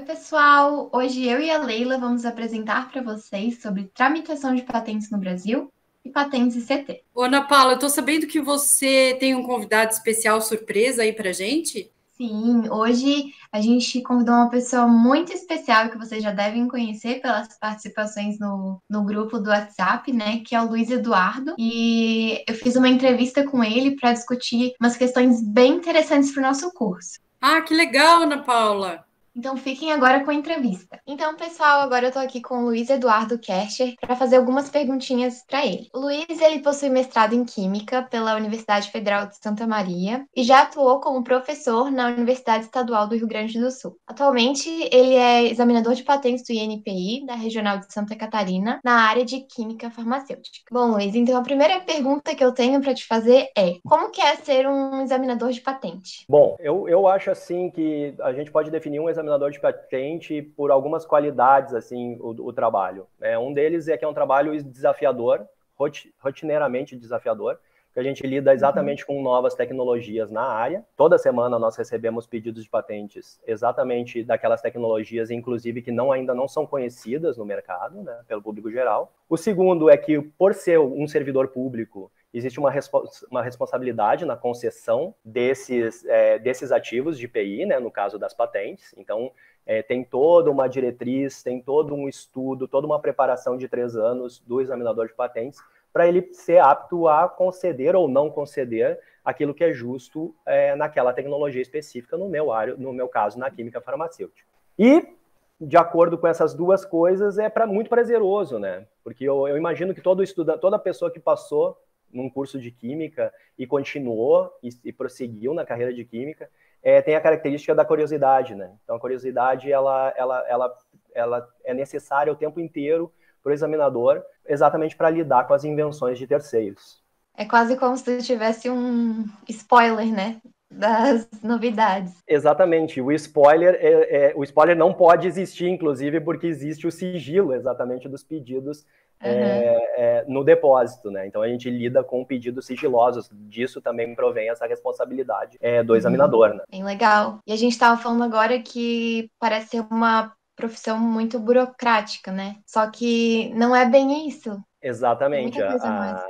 Pessoal! Hoje eu e a Leila vamos apresentar para vocês sobre tramitação de patentes no Brasil e patentes ICT. Ô, Ana Paula, eu tô sabendo que você tem um convidado especial surpresa aí pra gente. Sim, hoje a gente convidou uma pessoa muito especial que vocês já devem conhecer pelas participações no grupo do WhatsApp, né? Que é o Luiz Eduardo. E eu fiz uma entrevista com ele para discutir umas questões bem interessantes para o nosso curso. Ah, que legal, Ana Paula. Então fiquem agora com a entrevista. Então, pessoal, agora eu tô aqui com o Luiz Eduardo Kercher para fazer algumas perguntinhas para ele. O Luiz, ele possui mestrado em Química pela Universidade Federal de Santa Maria e já atuou como professor na Universidade Estadual do Rio Grande do Sul. Atualmente, ele é examinador de patentes do INPI, da Regional de Santa Catarina, na área de Química Farmacêutica. Bom, Luiz, então a primeira pergunta que eu tenho para te fazer é: como que é ser um examinador de patente? Bom, eu acho assim que a gente pode definir um examinador de patente por algumas qualidades, assim, o trabalho. Um deles é que é um trabalho desafiador, rotineiramente desafiador, que a gente lida exatamente com novas tecnologias na área. Toda semana nós recebemos pedidos de patentes exatamente daquelas tecnologias, inclusive, que ainda não são conhecidas no mercado, né, pelo público geral. O segundo é que, por ser um servidor público, existe uma responsabilidade na concessão desses ativos de IPI, né, no caso das patentes. Então, tem toda uma diretriz, tem todo um estudo, toda uma preparação de 3 anos do examinador de patentes para ele ser apto a conceder ou não conceder aquilo que é justo naquela tecnologia específica, no meu caso, na química farmacêutica. E, de acordo com essas duas coisas, muito prazeroso, né? Porque eu imagino que toda pessoa que passou num curso de química e continuou e prosseguiu na carreira de química, tem a característica da curiosidade, né? Então, a curiosidade, ela é necessária o tempo inteiro para o examinador, exatamente para lidar com as invenções de terceiros. É quase como se tivesse um spoiler, né, das novidades. Exatamente. O spoiler não pode existir, inclusive, porque existe o sigilo, exatamente, dos pedidos no depósito, né? Então, a gente lida com pedidos sigilosos. Disso também provém essa responsabilidade do examinador, né? Bem legal. E a gente estava falando agora que parece ser uma profissão muito burocrática, né? Só que não é bem isso. Tem Exatamente. muita coisa mais.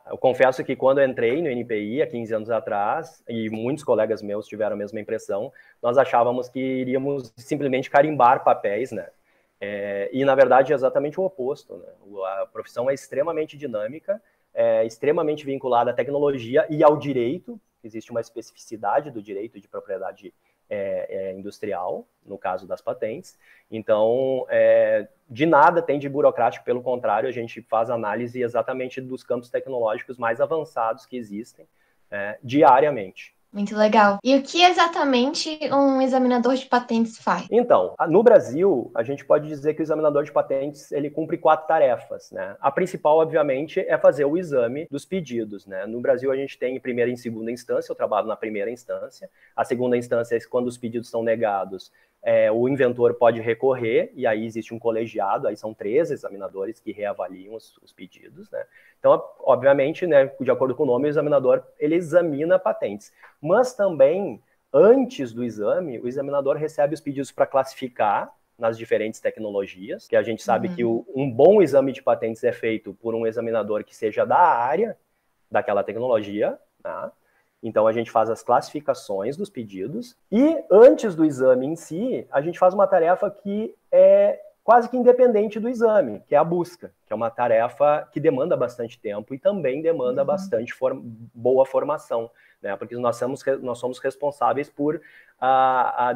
Eu confesso que quando eu entrei no NPI, há 15 anos atrás, e muitos colegas meus tiveram a mesma impressão, nós achávamos que iríamos simplesmente carimbar papéis, né? E, na verdade, é exatamente o oposto, né? A profissão é extremamente dinâmica, extremamente vinculada à tecnologia e ao direito. Existe uma especificidade do direito de propriedade industrial, no caso das patentes. Então, de nada tem de burocrático, pelo contrário, a gente faz análise exatamente dos campos tecnológicos mais avançados que existem diariamente. Muito legal. E o que exatamente um examinador de patentes faz? Então, no Brasil, a gente pode dizer que o examinador de patentes, ele cumpre 4 tarefas, né? A principal, obviamente, é fazer o exame dos pedidos, né? No Brasil, a gente tem em primeira e em segunda instância, eu trabalho na primeira instância. A segunda instância é quando os pedidos são negados, o inventor pode recorrer, e aí existe um colegiado, aí são 3 examinadores que reavaliam os pedidos, né? Então, obviamente, né, de acordo com o nome, o examinador, ele examina patentes. Mas também, antes do exame, o examinador recebe os pedidos para classificar nas diferentes tecnologias, que a gente sabe que um bom exame de patentes é feito por um examinador que seja da área daquela tecnologia, tá? Então, a gente faz as classificações dos pedidos e, antes do exame em si, a gente faz uma tarefa que é quase que independente do exame, que é a busca, que é uma tarefa que demanda bastante tempo e também demanda bastante boa formação, né? Porque nós somos responsáveis por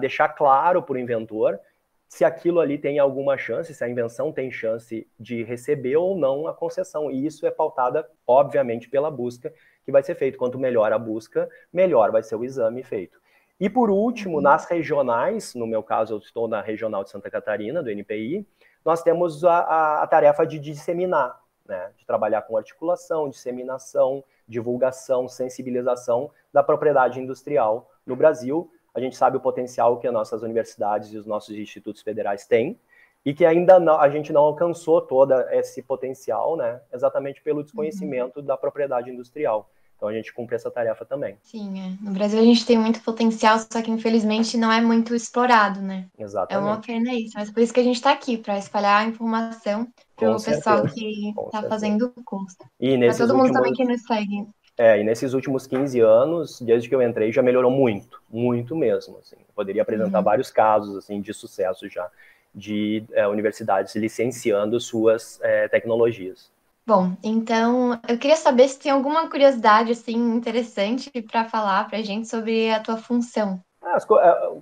deixar claro para o inventor se aquilo ali tem alguma chance, se a invenção tem chance de receber ou não a concessão. E isso é pautada, obviamente, pela busca que vai ser feito. Quanto melhor a busca, melhor vai ser o exame feito. E, por último, nas regionais, no meu caso, eu estou na Regional de Santa Catarina, do NPI, nós temos a tarefa de disseminar, né? De trabalhar com articulação, disseminação, divulgação, sensibilização da propriedade industrial no Brasil. A gente sabe o potencial que as nossas universidades e os nossos institutos federais têm, e que ainda a gente não alcançou todo esse potencial, né? Exatamente pelo desconhecimento da propriedade industrial. Então a gente cumpre essa tarefa também. Sim, No Brasil a gente tem muito potencial, só que infelizmente não é muito explorado, né? É uma Exatamente. pena isso, mas por isso que a gente está aqui, para espalhar a informação para Com o pessoal certeza, que com está certeza. fazendo o curso. E Para nesses todo mundo também últimos, que nos segue. e nesses últimos 15 anos, desde que eu entrei, já melhorou muito, muito mesmo. Assim. Eu poderia apresentar vários casos assim, de sucesso já, de universidades licenciando suas tecnologias. Bom, então eu queria saber se tem alguma curiosidade assim interessante para falar para a gente sobre a tua função.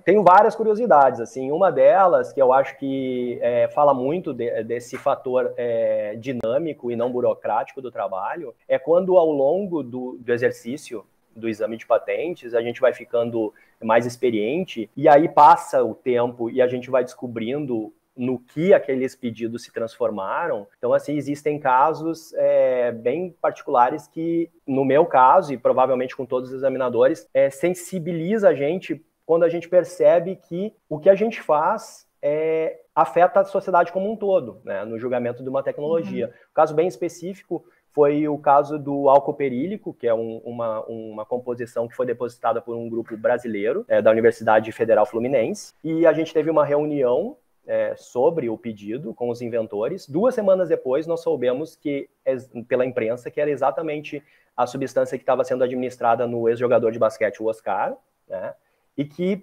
Tenho várias curiosidades, assim, uma delas que eu acho que fala muito desse fator dinâmico e não burocrático do trabalho, é quando ao longo do exercício do exame de patentes, a gente vai ficando mais experiente e aí passa o tempo e a gente vai descobrindo no que aqueles pedidos se transformaram. Então, assim, existem casos bem particulares que, no meu caso, e provavelmente com todos os examinadores, sensibiliza a gente quando a gente percebe que o que a gente faz afeta a sociedade como um todo, né, no julgamento de uma tecnologia. Um caso bem específico foi o caso do álcool perílico, que é uma composição que foi depositada por um grupo brasileiro da Universidade Federal Fluminense, e a gente teve uma reunião sobre o pedido com os inventores. 2 semanas depois, nós soubemos pela imprensa que era exatamente a substância que estava sendo administrada no ex-jogador de basquete, o Oscar, né, e que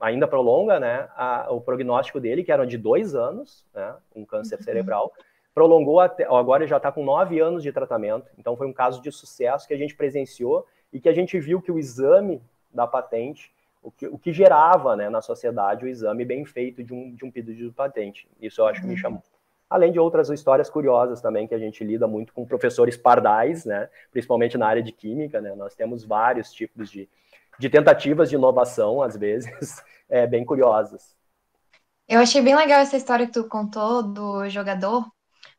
ainda prolonga, né, o prognóstico dele, que era de 2 anos, né, um câncer cerebral, prolongou agora já está com 9 anos de tratamento. Então foi um caso de sucesso que a gente presenciou e que a gente viu que o exame da patente, o que gerava, né, na sociedade o exame bem feito de um pedido de patente. Isso eu acho que me chamou. Além de outras histórias curiosas também, que a gente lida muito com professores pardais, né, principalmente na área de química, né, nós temos vários tipos de tentativas de inovação, às vezes, bem curiosas. Eu achei bem legal essa história que tu contou do jogador,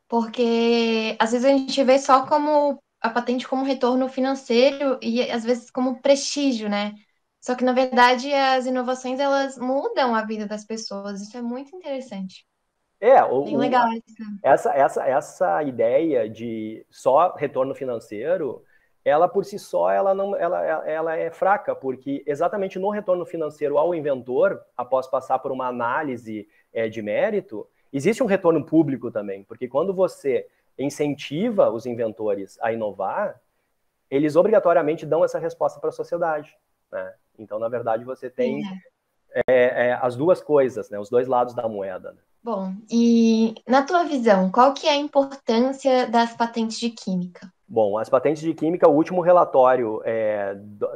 porque às vezes a gente vê só como a patente como retorno financeiro e às vezes como prestígio, né? Só que na verdade as inovações elas mudam a vida das pessoas. Isso é muito interessante. Bem legal isso. Essa ideia de só retorno financeiro, ela por si só ela é fraca, porque exatamente no retorno financeiro ao inventor, após passar por uma análise de mérito, existe um retorno público também, porque quando você incentiva os inventores a inovar, eles obrigatoriamente dão essa resposta para a sociedade, né? Então, na verdade, você tem as duas coisas, né? Os dois lados da moeda, né? Bom, e na tua visão, qual que é a importância das patentes de química? Bom, as patentes de química, o último relatório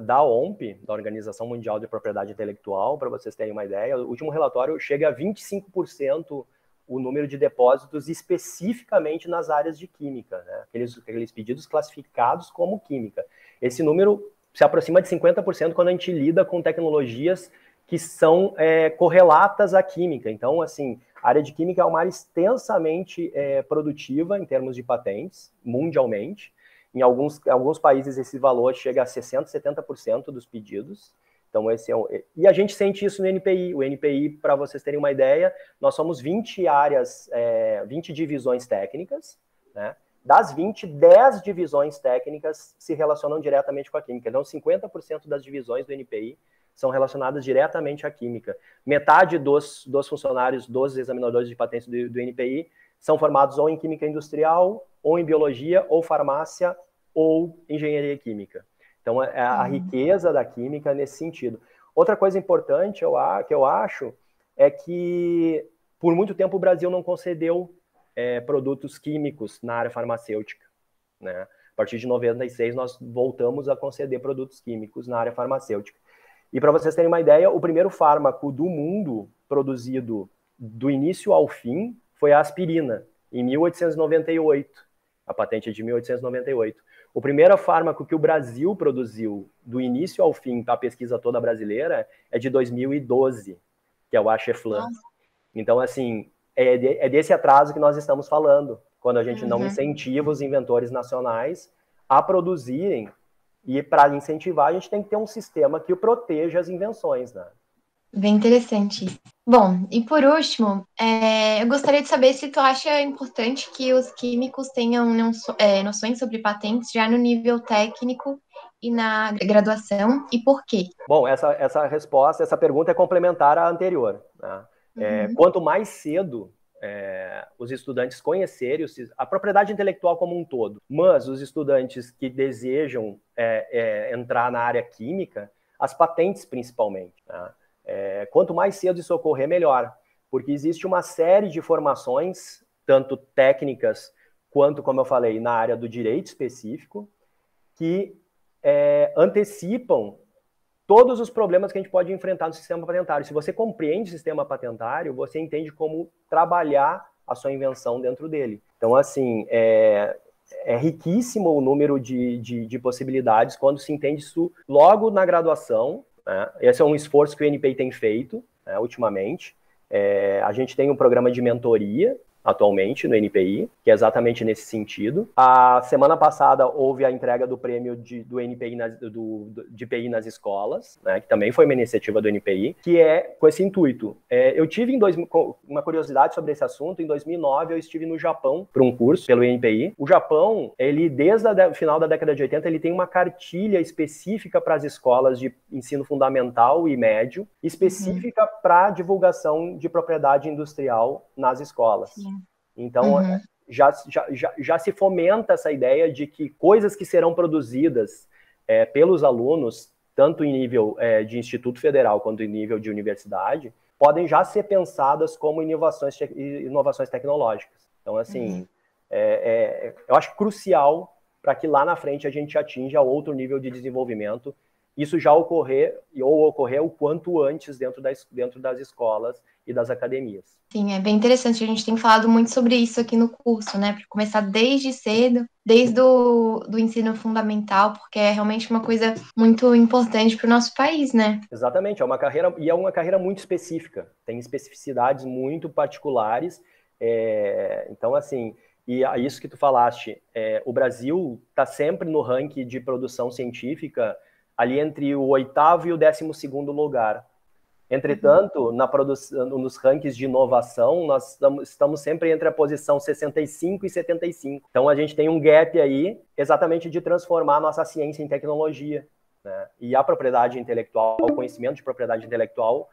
da OMP, da Organização Mundial de Propriedade Intelectual, para vocês terem uma ideia, o último relatório chega a 25% o número de depósitos especificamente nas áreas de química, né? Aqueles pedidos classificados como química. Esse número se aproxima de 50% quando a gente lida com tecnologias que são correlatas à química. Então, assim, a área de química é uma área extensamente produtiva em termos de patentes, mundialmente. Em alguns países esse valor chega a 60%, 70% dos pedidos. Então, e a gente sente isso no NPI. O NPI, para vocês terem uma ideia, nós somos 20 áreas, 20 divisões técnicas, né? Das 20, 10 divisões técnicas se relacionam diretamente com a química. Então, 50% das divisões do NPI são relacionadas diretamente à química. Metade dos funcionários, dos examinadores de patentes do NPI, são formados ou em química industrial, ou em biologia, ou farmácia, ou engenharia química. Então, a riqueza da química nesse sentido. Outra coisa importante que eu acho é que, por muito tempo, o Brasil não concedeu produtos químicos na área farmacêutica, né? A partir de 96, nós voltamos a conceder produtos químicos na área farmacêutica. E para vocês terem uma ideia, o primeiro fármaco do mundo produzido do início ao fim foi a aspirina, em 1898. A patente é de 1898. O primeiro fármaco que o Brasil produziu do início ao fim para a pesquisa toda brasileira é de 2012, que é o Acheflan. Então, assim, é desse atraso que nós estamos falando, quando a gente não incentiva os inventores nacionais a produzirem. E para incentivar, a gente tem que ter um sistema que proteja as invenções, né? Bem interessante. Bom, e por último, eu gostaria de saber se tu acha importante que os químicos tenham noções sobre patentes já no nível técnico e na graduação, e por quê? Bom, essa resposta, essa pergunta é complementar à anterior, né? Quanto mais cedo os estudantes conhecerem a propriedade intelectual como um todo, mas os estudantes que desejam entrar na área química, as patentes principalmente, né? Quanto mais cedo isso ocorrer, melhor, porque existe uma série de formações, tanto técnicas quanto, como eu falei, na área do direito específico, que antecipam todos os problemas que a gente pode enfrentar no sistema patentário. Se você compreende o sistema patentário, você entende como trabalhar a sua invenção dentro dele. Então, assim, é riquíssimo o número de possibilidades quando se entende isso logo na graduação, né? Esse é um esforço que o NPI tem feito, né, ultimamente. A gente tem um programa de mentoria atualmente no NPI, que é exatamente nesse sentido. A semana passada houve a entrega do prêmio do NPI de PI nas escolas, né, que também foi uma iniciativa do NPI, que é com esse intuito. Eu tive uma curiosidade sobre esse assunto. Em 2009 eu estive no Japão para um curso pelo NPI. O Japão, ele desde o final da década de 80, ele tem uma cartilha específica para as escolas de ensino fundamental e médio, específica para divulgação de propriedade industrial nas escolas. Sim. Então, já se fomenta essa ideia de que coisas que serão produzidas pelos alunos, tanto em nível de Instituto Federal quanto em nível de universidade, podem já ser pensadas como inovações tecnológicas. Então, assim, eu acho crucial para que lá na frente a gente atinja outro nível de desenvolvimento. Isso já ocorrer o quanto antes dentro das escolas e das academias. Sim, é bem interessante. A gente tem falado muito sobre isso aqui no curso, né? Para começar desde cedo, desde do ensino fundamental, porque é realmente uma coisa muito importante para o nosso país, né? Exatamente, é uma carreira muito específica, tem especificidades muito particulares. Então, assim, e isso que tu falaste, o Brasil está sempre no ranking de produção científica ali entre o 8º e o 12º lugar. Entretanto, nos rankings de inovação, nós estamos sempre entre a posição 65 e 75. Então, a gente tem um gap aí, exatamente de transformar a nossa ciência em tecnologia, né? E a propriedade intelectual, o conhecimento de propriedade intelectual,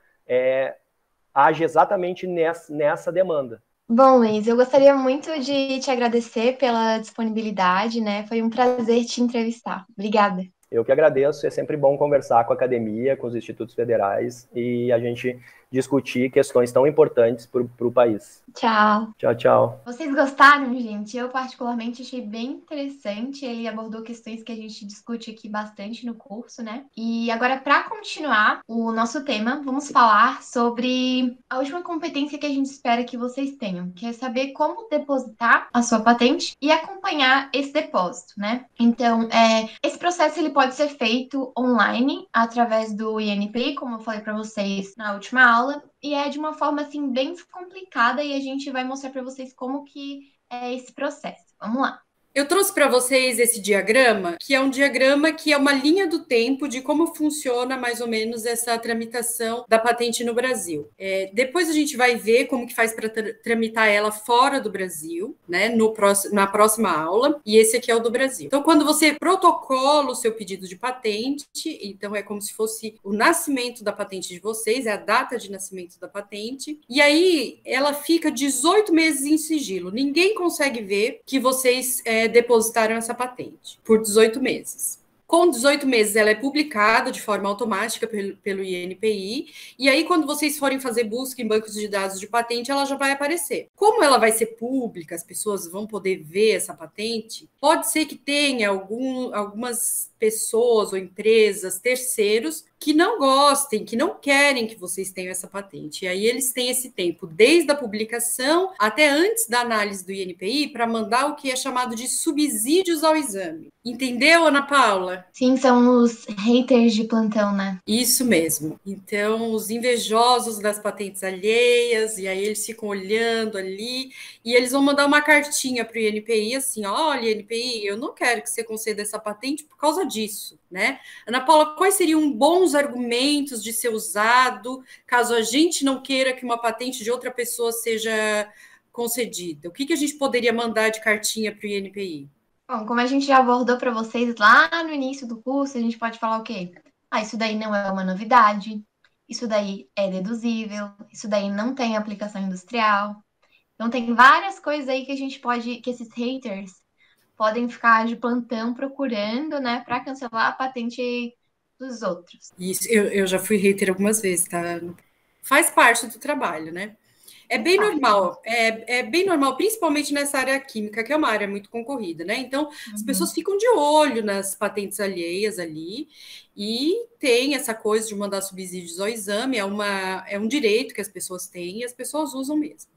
age exatamente nessa demanda. Bom, Luiz, eu gostaria muito de te agradecer pela disponibilidade, né? Foi um prazer te entrevistar. Obrigada. Eu que agradeço, é sempre bom conversar com a academia, com os institutos federais e a gente discutir questões tão importantes para o país. Tchau. Tchau, tchau. Vocês gostaram, gente? Eu particularmente achei bem interessante. Ele abordou questões que a gente discute aqui bastante no curso, né? E agora, para continuar o nosso tema, vamos falar sobre a última competência que a gente espera que vocês tenham, que é saber como depositar a sua patente e acompanhar esse depósito, né? Então, esse processo ele pode ser feito online através do INPI, como eu falei para vocês na última aula, e é de uma forma assim bem complicada e a gente vai mostrar para vocês como que é esse processo. Vamos lá. Eu trouxe para vocês esse diagrama, que é um diagrama que é uma linha do tempo de como funciona mais ou menos essa tramitação da patente no Brasil. Depois a gente vai ver como que faz para tramitar ela fora do Brasil, né, na próxima aula, e esse aqui é o do Brasil. Então, quando você protocola o seu pedido de patente, então é como se fosse o nascimento da patente de vocês, é a data de nascimento da patente, e aí ela fica 18 meses em sigilo. Ninguém consegue ver que vocês depositaram essa patente por 18 meses. Com 18 meses, ela é publicada de forma automática pelo INPI, e aí, quando vocês forem fazer busca em bancos de dados de patente, ela já vai aparecer. Como ela vai ser pública, as pessoas vão poder ver essa patente, pode ser que tenha algumas pessoas ou empresas, terceiros, que não gostem, que não querem que vocês tenham essa patente. E aí eles têm esse tempo, desde a publicação até antes da análise do INPI, para mandar o que é chamado de subsídios ao exame. Entendeu, Ana Paula? Sim, são os haters de plantão, né? Isso mesmo. Então, os invejosos das patentes alheias, e aí eles ficam olhando ali, e eles vão mandar uma cartinha para o INPI, assim, olha, INPI, eu não quero que você conceda essa patente por causa disso, né? Ana Paula, quais seriam bons argumentos de ser usado caso a gente não queira que uma patente de outra pessoa seja concedida? O que a gente poderia mandar de cartinha para o INPI? Bom, como a gente já abordou para vocês lá no início do curso, a gente pode falar o quê? Ah, isso daí não é uma novidade, isso daí é deduzível, isso daí não tem aplicação industrial. Então tem várias coisas aí que a gente pode, que esses haters podem ficar de plantão procurando, né, para cancelar a patente dos outros. Isso, eu já fui hater algumas vezes, tá? Faz parte do trabalho, né? É bem normal, é bem normal, principalmente nessa área química, que é uma área muito concorrida, né? Então, as pessoas ficam de olho nas patentes alheias ali, e tem essa coisa de mandar subsídios ao exame, é um direito que as pessoas têm e as pessoas usam mesmo.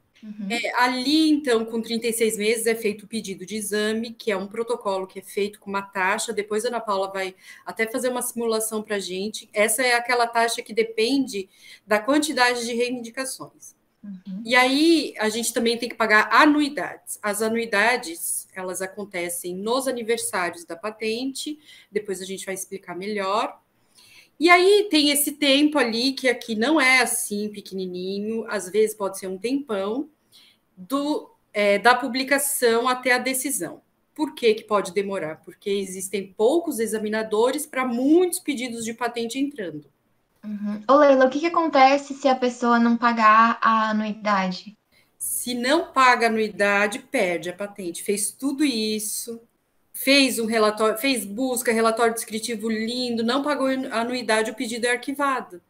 Ali, então, com 36 meses, é feito o pedido de exame, que é um protocolo que é feito com uma taxa. Depois a Ana Paula vai até fazer uma simulação para a gente. Essa é aquela taxa que depende da quantidade de reivindicações. E aí, a gente também tem que pagar anuidades. As anuidades, elas acontecem nos aniversários da patente, depois a gente vai explicar melhor. E aí, tem esse tempo ali, que aqui não é assim pequenininho, às vezes pode ser um tempão, da publicação até a decisão. Por que pode demorar? Porque existem poucos examinadores para muitos pedidos de patente entrando. Ô, Leila, o que acontece se a pessoa não pagar a anuidade? Se não paga anuidade, perde a patente. Fez tudo isso, fez um relatório, fez busca, relatório descritivo lindo, não pagou anuidade, o pedido é arquivado.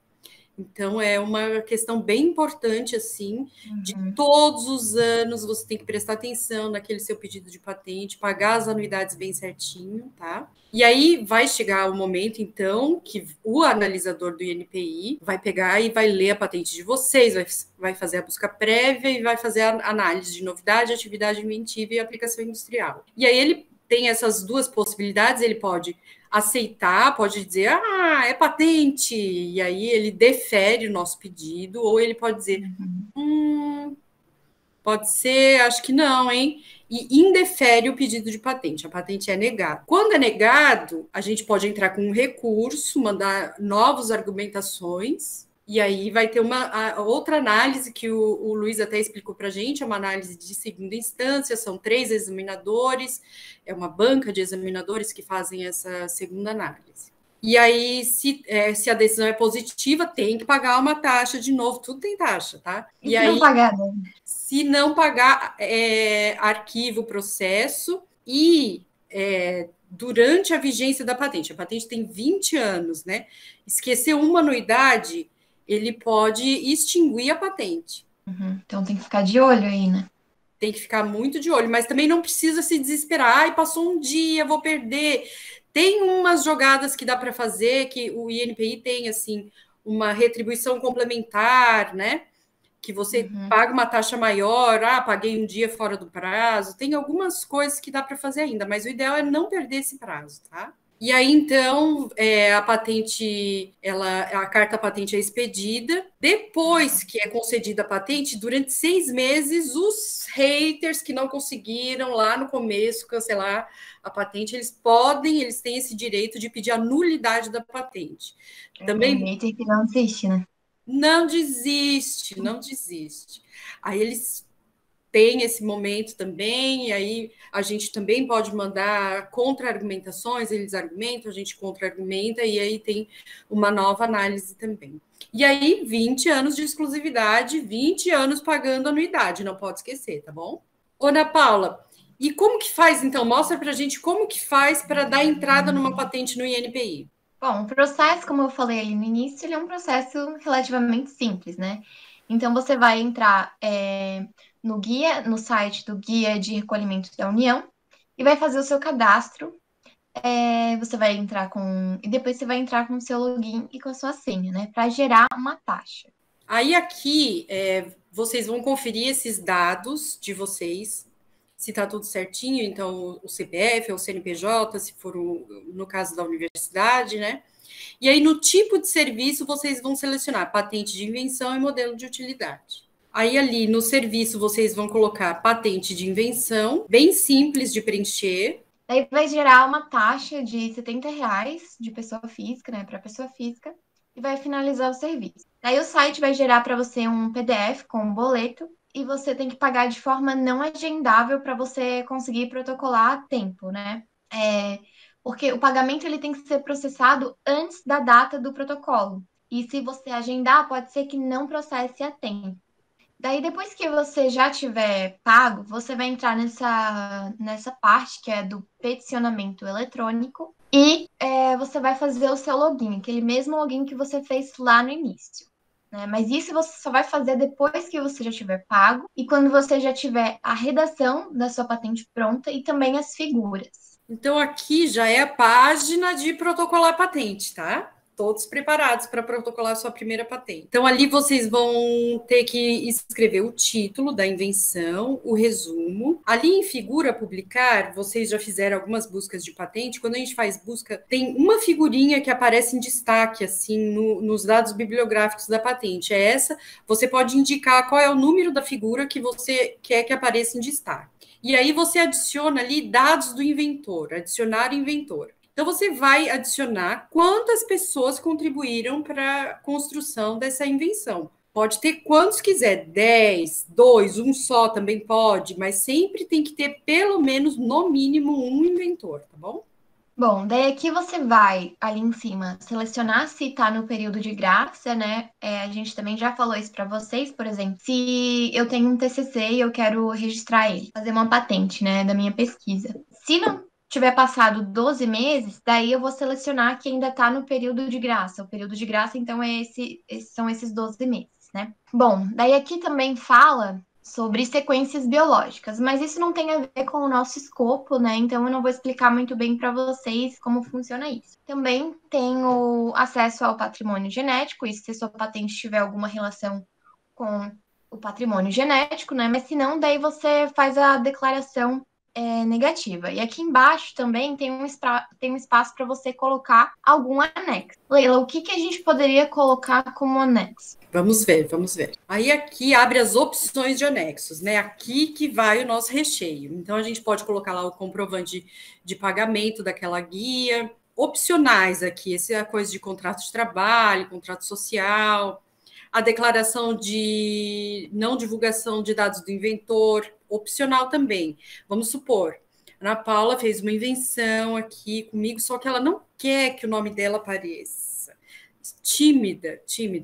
Então, é uma questão bem importante, assim, de todos os anos você tem que prestar atenção naquele seu pedido de patente, pagar as anuidades bem certinho, tá? E aí vai chegar o momento, então, que o analisador do INPI vai pegar e vai ler a patente de vocês, vai fazer a busca prévia e vai fazer a análise de novidade, atividade inventiva e aplicação industrial. E aí ele tem essas duas possibilidades, ele pode aceitar, pode dizer, é patente, e aí ele defere o nosso pedido, ou ele pode dizer, pode ser, acho que não, hein? E indefere o pedido de patente, a patente é negada. Quando é negado, a gente pode entrar com um recurso, mandar novas argumentações, e aí vai ter uma outra análise que o Luiz até explicou para a gente, é uma análise de segunda instância, são 3 examinadores, é uma banca de examinadores que fazem essa segunda análise. E aí, se a decisão é positiva, tem que pagar uma taxa de novo, tudo tem taxa, tá? E aí, não pagar, né? Se não pagar, arquiva o processo e durante a vigência da patente, a patente tem 20 anos, né? Esquecer uma anuidade, ele pode extinguir a patente. Então tem que ficar de olho aí, né? Tem que ficar muito de olho, mas também não precisa se desesperar. Ai, passou um dia, vou perder. Tem umas jogadas que dá para fazer, que o INPI tem, assim, uma retribuição complementar, né? Que você paga uma taxa maior, paguei um dia fora do prazo. Tem algumas coisas que dá para fazer ainda, mas o ideal é não perder esse prazo, tá? E aí, então, a patente, a carta patente é expedida. Depois que é concedida a patente, durante 6 meses, os haters que não conseguiram lá no começo cancelar a patente, eles têm esse direito de pedir a nulidade da patente. Também hater que não desiste, né? Não desiste, não desiste. Aí eles tem esse momento também, e aí a gente também pode mandar contra-argumentações, eles argumentam, a gente contra-argumenta, e aí tem uma nova análise também. E aí, 20 anos de exclusividade, 20 anos pagando anuidade, não pode esquecer, tá bom? Ana Paula, e como que faz, então? Mostra pra gente como que faz para dar entrada numa patente no INPI. Bom, o processo, como eu falei ali no início, ele é um processo relativamente simples, né? Então, você vai entrar no site do Guia de Recolhimento da União e vai fazer o seu cadastro. Você vai entrar e depois você vai entrar com o seu login e com a sua senha, né? Para gerar uma taxa. Aí aqui, vocês vão conferir esses dados de vocês, se está tudo certinho, então o CPF ou o CNPJ, se for no caso da universidade, né? E aí, no tipo de serviço, vocês vão selecionar patente de invenção e modelo de utilidade. Aí, ali no serviço, vocês vão colocar patente de invenção, bem simples de preencher. Aí vai gerar uma taxa de R$70 de pessoa física, né, para pessoa física, e vai finalizar o serviço. Aí o site vai gerar para você um PDF com um boleto e você tem que pagar de forma não agendável para você conseguir protocolar a tempo, né? Porque o pagamento ele tem que ser processado antes da data do protocolo. E se você agendar, pode ser que não processe a tempo. Daí, depois que você já tiver pago, você vai entrar nessa parte que é do peticionamento eletrônico e você vai fazer o seu login, aquele mesmo login que você fez lá no início, né? Mas isso você só vai fazer depois que você já tiver pago e quando você já tiver a redação da sua patente pronta e também as figuras. Então, aqui já é a página de protocolar patente, tá? Todos preparados para protocolar sua primeira patente. Então, ali vocês vão ter que escrever o título da invenção, o resumo. Ali em figura publicar, vocês já fizeram algumas buscas de patente. Quando a gente faz busca, tem uma figurinha que aparece em destaque, assim, nos dados bibliográficos da patente. É essa. Você pode indicar qual é o número da figura que você quer que apareça em destaque. E aí você adiciona ali dados do inventor, adicionar inventor. Então, você vai adicionar quantas pessoas contribuíram para a construção dessa invenção. Pode ter quantos quiser, 10, 2, um só também pode, mas sempre tem que ter pelo menos, no mínimo, um inventor, tá bom? Bom, daí aqui você vai ali em cima selecionar se está no período de graça, né? A gente também já falou isso para vocês, por exemplo, se eu tenho um TCC e eu quero registrar ele, fazer uma patente, né, da minha pesquisa. Se não tiver passado 12 meses, daí eu vou selecionar que ainda está no período de graça. O período de graça, então, são esses 12 meses, né? Bom, daí aqui também fala sobre sequências biológicas, mas isso não tem a ver com o nosso escopo, né? Então eu não vou explicar muito bem para vocês como funciona isso. Também tem o acesso ao patrimônio genético, e se sua patente tiver alguma relação com o patrimônio genético, né? Mas se não, daí você faz a declaração negativa. E aqui embaixo também tem um espaço para você colocar algum anexo. Leila, o que a gente poderia colocar como anexo? Vamos ver, vamos ver. Aí aqui abre as opções de anexos, né? Aqui que vai o nosso recheio. Então, a gente pode colocar lá o comprovante de pagamento daquela guia. Opcionais aqui, essa é a coisa de contrato de trabalho, contrato social, a declaração de não divulgação de dados do inventor, opcional também. Vamos supor, a Ana Paula fez uma invenção aqui comigo, só que ela não quer que o nome dela apareça. Tímida,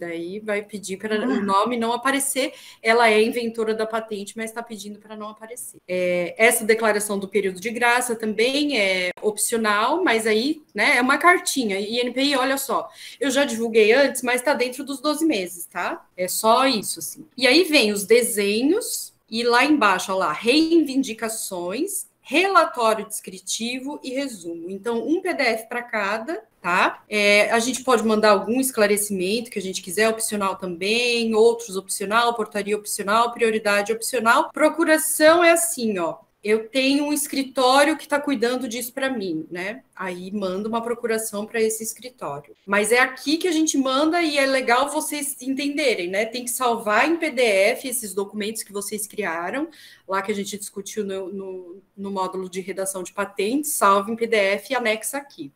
aí vai pedir para o nome não aparecer. Ela é inventora da patente, mas está pedindo para não aparecer. Essa declaração do período de graça também é opcional, mas aí, né, é uma cartinha. INPI, olha só, eu já divulguei antes, mas está dentro dos 12 meses, tá? É só isso, assim. E aí vem os desenhos, e lá embaixo, olha lá, reivindicações, relatório descritivo e resumo. Então, um PDF para cada, tá? A gente pode mandar algum esclarecimento que a gente quiser, opcional também, outros opcional, portaria opcional, prioridade opcional. Procuração é assim, ó. Eu tenho um escritório que está cuidando disso para mim, né? Aí manda uma procuração para esse escritório. Mas é aqui que a gente manda e é legal vocês entenderem, né? Tem que salvar em PDF esses documentos que vocês criaram, lá que a gente discutiu no módulo de redação de patentes, salva em PDF e anexa aqui.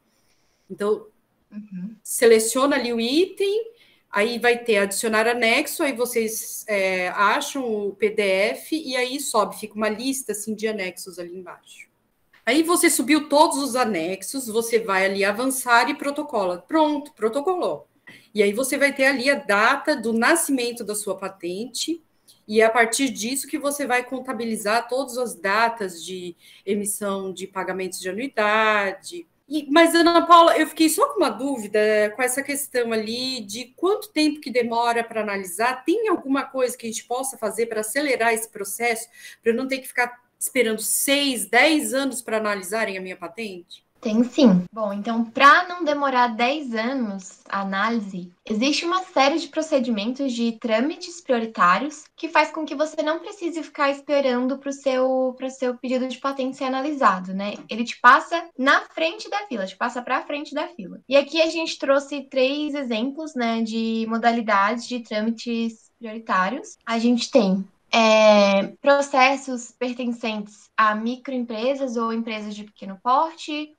Então, seleciona ali o item, aí vai ter adicionar anexo, aí vocês acham o PDF e aí sobe, fica uma lista assim, de anexos ali embaixo. Aí você subiu todos os anexos, você vai ali avançar e protocola. Pronto, protocolou. E aí você vai ter ali a data do nascimento da sua patente e é a partir disso que você vai contabilizar todas as datas de emissão de pagamentos de anuidade. Mas, Ana Paula, eu fiquei só com uma dúvida com essa questão ali de quanto tempo que demora para analisar. Tem alguma coisa que a gente possa fazer para acelerar esse processo, para eu não ter que ficar esperando 6, 10 anos para analisarem a minha patente? Tem sim. Bom, então, para não demorar 10 anos a análise, existe uma série de procedimentos de trâmites prioritários que faz com que você não precise ficar esperando para o seu pedido de patente ser analisado, né? Ele te passa na frente da fila, te passa para frente da fila. E aqui a gente trouxe 3 exemplos, né, de modalidades de trâmites prioritários. A gente tem processos pertencentes a microempresas ou empresas de pequeno porte,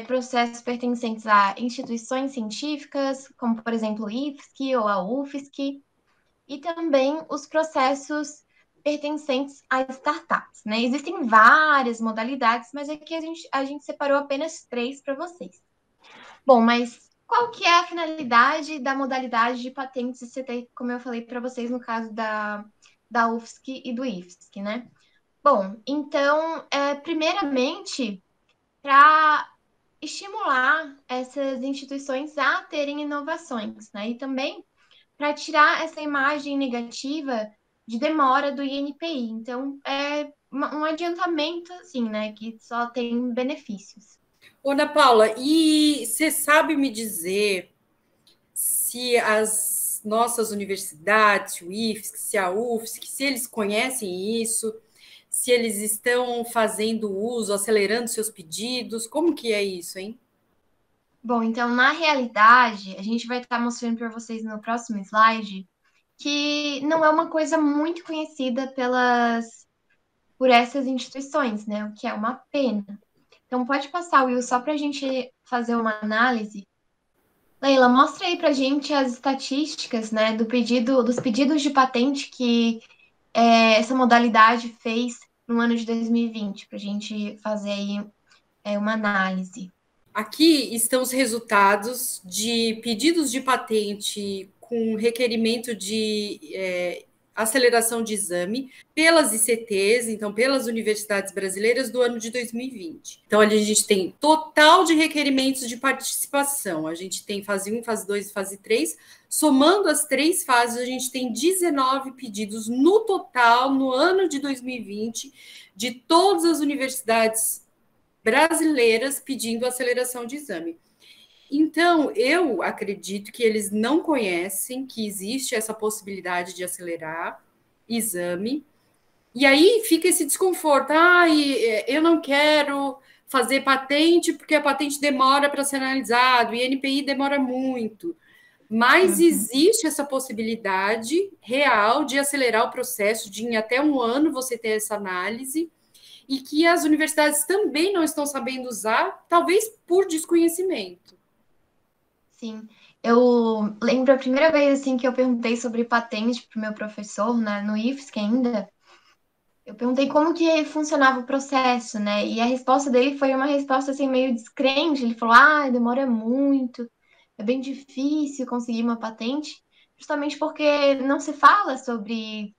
processos pertencentes a instituições científicas, como, por exemplo, o IFSC ou a UFSC, e também os processos pertencentes a startups, né? Existem várias modalidades, mas aqui a gente separou apenas 3 para vocês. Bom, mas qual que é a finalidade da modalidade de patentes ICT, como eu falei para vocês no caso da UFSC e do IFSC, né? Bom, então, primeiramente, para estimular essas instituições a terem inovações, né? E também para tirar essa imagem negativa de demora do INPI. Então, é um adiantamento, assim, né? Que só tem benefícios. Ô, Ana Paula, e você sabe me dizer se as nossas universidades, o IFSC, se a UFSC, se eles conhecem isso, se eles estão fazendo uso, acelerando seus pedidos, como que é isso, hein? Bom, então, na realidade, a gente vai estar mostrando para vocês no próximo slide que não é uma coisa muito conhecida por essas instituições, né? O que é uma pena. Então, pode passar, Will, só para a gente fazer uma análise. Leila, mostra aí para a gente as estatísticas, né, dos pedidos de patente que essa modalidade fez no ano de 2020, para a gente fazer aí uma análise. Aqui estão os resultados de pedidos de patente com requerimento de aceleração de exame pelas ICTs, então pelas universidades brasileiras do ano de 2020. Então, ali a gente tem total de requerimentos de participação. A gente tem fase 1, fase 2 e fase 3. Somando as 3 fases, a gente tem 19 pedidos no total, no ano de 2020, de todas as universidades brasileiras pedindo aceleração de exame. Então, eu acredito que eles não conhecem que existe essa possibilidade de acelerar exame, e aí fica esse desconforto. Eu não quero fazer patente porque a patente demora para ser analisada, o INPI demora muito. Mas existe essa possibilidade real de acelerar o processo, de em até um ano você ter essa análise, e que as universidades também não estão sabendo usar, talvez por desconhecimento. Sim, eu lembro a primeira vez assim que eu perguntei sobre patente para o meu professor, né, no IFSC ainda. Eu perguntei como que funcionava o processo, né? E a resposta dele foi uma resposta assim meio descrente. Ele falou: "Ah, demora muito, é bem difícil conseguir uma patente, justamente porque não se fala sobre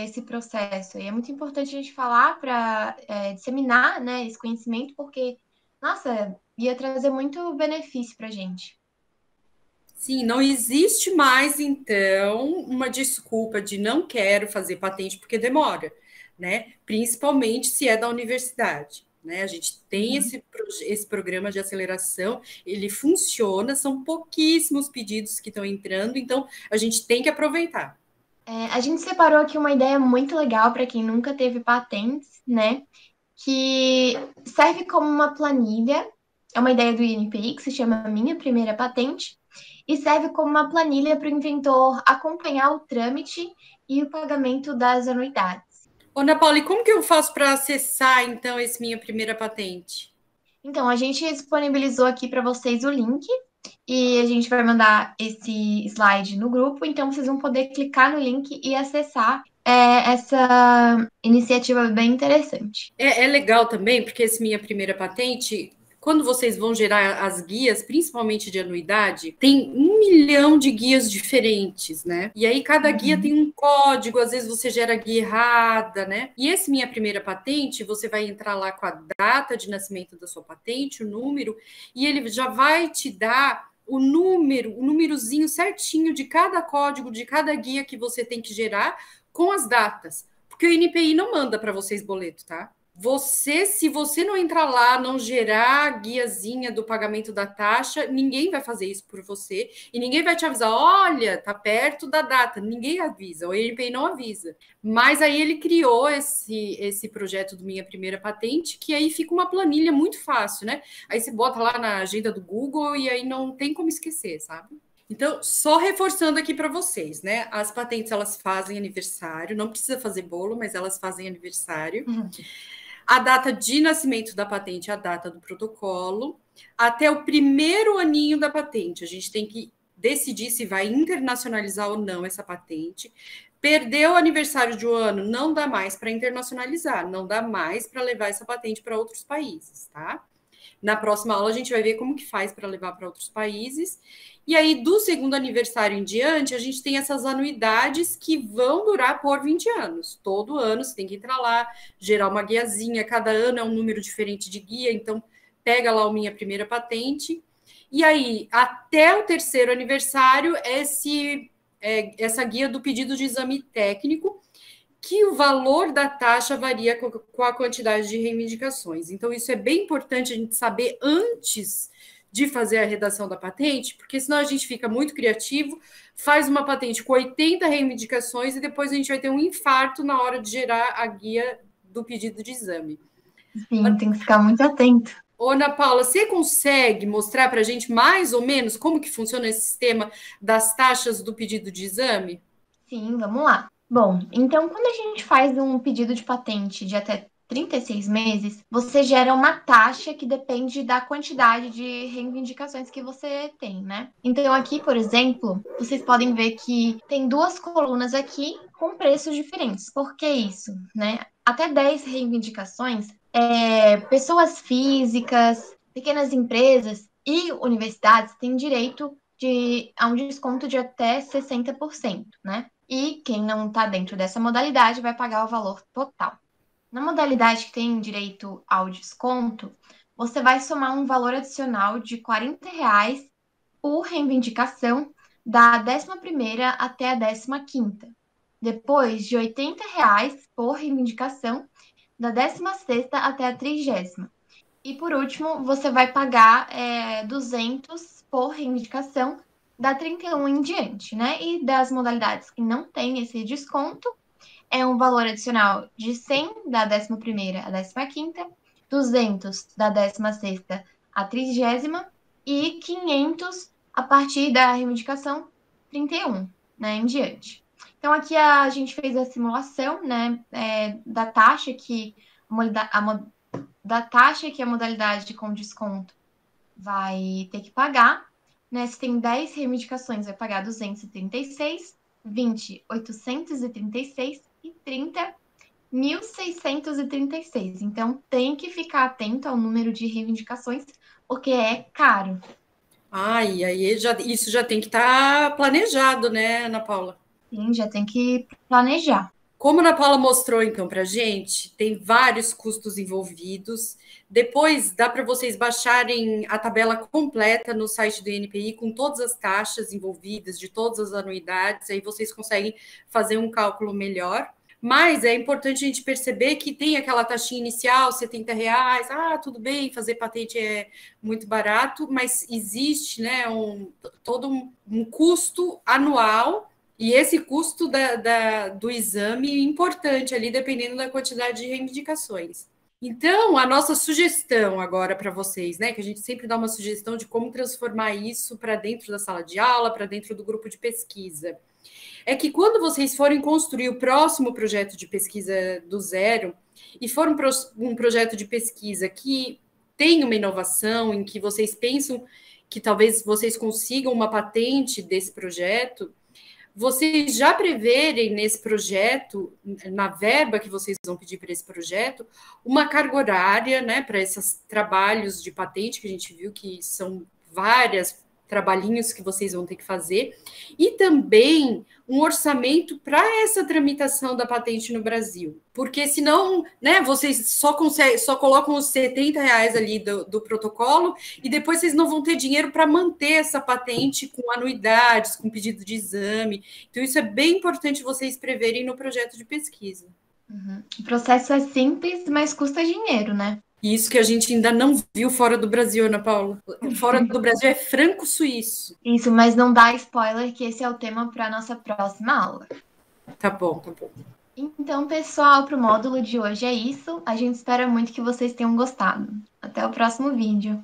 esse processo. E é muito importante a gente falar para disseminar, né, esse conhecimento, porque, nossa, ia trazer muito benefício para a gente." Sim, não existe mais, então, uma desculpa de não quero fazer patente porque demora, né? Principalmente se é da universidade, né? A gente tem esse programa de aceleração, ele funciona, são pouquíssimos pedidos que estão entrando, então a gente tem que aproveitar. A gente separou aqui uma ideia muito legal para quem nunca teve patentes, né? Que serve como uma planilha. É uma ideia do INPI que se chama Minha Primeira Patente, e serve como uma planilha para o inventor acompanhar o trâmite e o pagamento das anuidades. Ô, Ana Paula, e como que eu faço para acessar, então, esse Minha Primeira Patente? Então, a gente disponibilizou aqui para vocês o link e a gente vai mandar esse slide no grupo, então vocês vão poder clicar no link e acessar essa iniciativa bem interessante. É legal também, porque esse Minha Primeira Patente, quando vocês vão gerar as guias, principalmente de anuidade, tem 1 milhão de guias diferentes, né? E aí cada guia tem um código, às vezes você gera a guia errada, né? E esse Minha Primeira Patente, você vai entrar lá com a data de nascimento da sua patente, o número, e ele já vai te dar o númerozinho certinho de cada código, de cada guia que você tem que gerar com as datas. Porque o INPI não manda para vocês boleto, tá? Se você não entrar lá, não gerar a guiazinha do pagamento da taxa, ninguém vai fazer isso por você e ninguém vai te avisar, olha, tá perto da data. Ninguém avisa, o INPI não avisa. Mas aí ele criou esse projeto do Minha Primeira Patente, que aí fica uma planilha muito fácil, né? Aí você bota lá na agenda do Google e aí não tem como esquecer, sabe? Então, só reforçando aqui para vocês, né? As patentes, elas fazem aniversário, não precisa fazer bolo, mas elas fazem aniversário. A data de nascimento da patente é a data do protocolo. Até o primeiro aninho da patente, a gente tem que decidir se vai internacionalizar ou não essa patente. Perdeu o aniversário de um ano, não dá mais para internacionalizar, não dá mais para levar essa patente para outros países, tá? Na próxima aula a gente vai ver como que faz para levar para outros países. E aí, do segundo aniversário em diante, a gente tem essas anuidades que vão durar por 20 anos. Todo ano você tem que entrar lá, gerar uma guiazinha, cada ano é um número diferente de guia, então pega lá a minha primeira patente. E aí, até o terceiro aniversário, essa guia do pedido de exame técnico, que o valor da taxa varia com a quantidade de reivindicações. Então, isso é bem importante a gente saber antes de fazer a redação da patente, porque senão a gente fica muito criativo, faz uma patente com 80 reivindicações e depois a gente vai ter um infarto na hora de gerar a guia do pedido de exame. Sim, tem que ficar muito atento. Ô, Ana Paula, você consegue mostrar para a gente mais ou menos como que funciona esse sistema das taxas do pedido de exame? Sim, vamos lá. Bom, então quando a gente faz um pedido de patente de até 36 meses, você gera uma taxa que depende da quantidade de reivindicações que você tem, né? Então aqui, por exemplo, vocês podem ver que tem duas colunas aqui com preços diferentes. Por que isso, né? Até 10 reivindicações, pessoas físicas, pequenas empresas e universidades têm direito a um desconto de até 60%, né? E quem não está dentro dessa modalidade vai pagar o valor total. Na modalidade que tem direito ao desconto, você vai somar um valor adicional de R$ 40 por reivindicação da 11ª até a 15ª. Depois de R$ 80 por reivindicação da 16ª até a 30ª. E por último, você vai pagar 200 por reivindicação da 31 em diante, né? E das modalidades que não tem esse desconto, é um valor adicional de 100 da 11ª à 15ª, 200 da 16ª à 30ª e 500 a partir da reivindicação 31, né, em diante. Então, aqui a gente fez a simulação, né, da taxa que a modalidade com desconto vai ter que pagar, né? Se tem 10 reivindicações, vai pagar 236, 20, 836 e 30, 1.636. Então, tem que ficar atento ao número de reivindicações, porque é caro. E aí isso já tem que estar planejado, né, Ana Paula? Sim, já tem que planejar. Como a Ana Paula mostrou, então, para a gente, tem vários custos envolvidos. Depois dá para vocês baixarem a tabela completa no site do INPI com todas as taxas envolvidas, de todas as anuidades, aí vocês conseguem fazer um cálculo melhor. Mas é importante a gente perceber que tem aquela taxinha inicial, R$ 70, tudo bem, fazer patente é muito barato, mas existe, né, todo um custo anual. E esse custo do exame é importante ali, dependendo da quantidade de reivindicações. Então, a nossa sugestão agora para vocês, né, que a gente sempre dá uma sugestão de como transformar isso para dentro da sala de aula, para dentro do grupo de pesquisa, é que quando vocês forem construir o próximo projeto de pesquisa do zero, e for um projeto de pesquisa que tem uma inovação, em que vocês pensam que talvez vocês consigam uma patente desse projeto, vocês já preverem nesse projeto, na verba que vocês vão pedir para esse projeto, uma carga horária, né, para esses trabalhos de patente que a gente viu que são vários trabalhinhos que vocês vão ter que fazer, e também um orçamento para essa tramitação da patente no Brasil. Porque senão, né, vocês só colocam os R$ 70 ali do protocolo e depois vocês não vão ter dinheiro para manter essa patente com anuidades, com pedido de exame. Então, isso é bem importante vocês preverem no projeto de pesquisa. Uhum. O processo é simples, mas custa dinheiro, né? Isso que a gente ainda não viu fora do Brasil, Ana Paula. Fora do Brasil é franco-suíço. Isso, mas não dá spoiler que esse é o tema para a nossa próxima aula. Tá bom, tá bom. Então, pessoal, para o módulo de hoje é isso. A gente espera muito que vocês tenham gostado. Até o próximo vídeo.